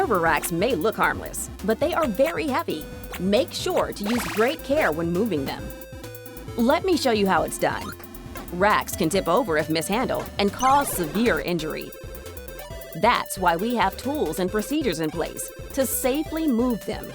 Server racks may look harmless, but they are very heavy. Make sure to use great care when moving them. Let me show you how it's done. Racks can tip over if mishandled and cause severe injury. That's why we have tools and procedures in place to safely move them.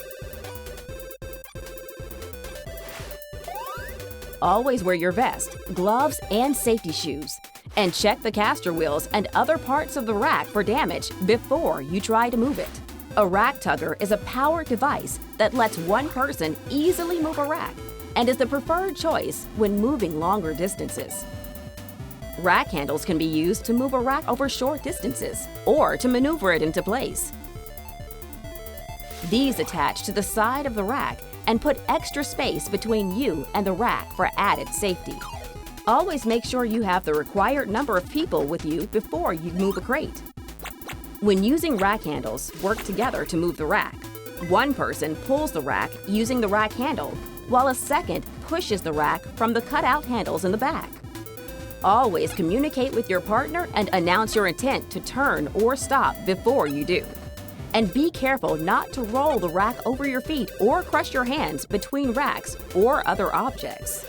Always wear your vest, gloves, and safety shoes. And check the caster wheels and other parts of the rack for damage before you try to move it. A rack tugger is a powered device that lets one person easily move a rack and is the preferred choice when moving longer distances. Rack handles can be used to move a rack over short distances or to maneuver it into place. These attach to the side of the rack and put extra space between you and the rack for added safety. Always make sure you have the required number of people with you before you move a crate. When using rack handles, work together to move the rack. One person pulls the rack using the rack handle, while a second pushes the rack from the cutout handles in the back. Always communicate with your partner and announce your intent to turn or stop before you do. And be careful not to roll the rack over your feet or crush your hands between racks or other objects.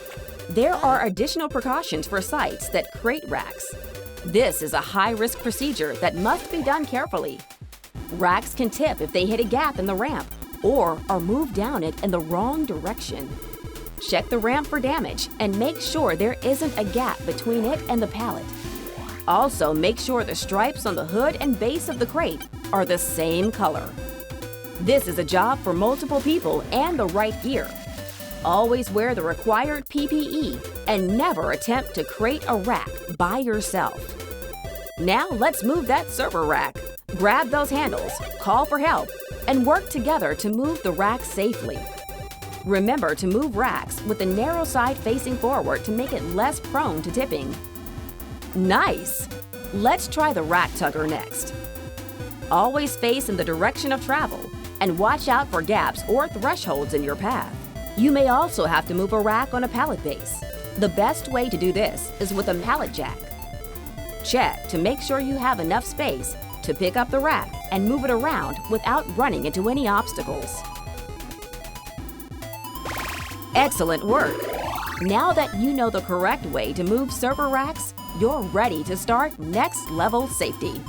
There are additional precautions for sites that crate racks. This is a high-risk procedure that must be done carefully. Racks can tip if they hit a gap in the ramp or are moved down it in the wrong direction. Check the ramp for damage and make sure there isn't a gap between it and the pallet. Also, make sure the stripes on the hood and base of the crate are the same color. This is a job for multiple people and the right gear. Always wear the required PPE and never attempt to crate a rack by yourself. Now let's move that server rack. Grab those handles, call for help, and work together to move the rack safely. Remember to move racks with the narrow side facing forward to make it less prone to tipping. Nice! Let's try the rack tugger next. Always face in the direction of travel and watch out for gaps or thresholds in your path. You may also have to move a rack on a pallet base. The best way to do this is with a pallet jack. Check to make sure you have enough space to pick up the rack and move it around without running into any obstacles. Excellent work! Now that you know the correct way to move server racks, you're ready to start next level safety.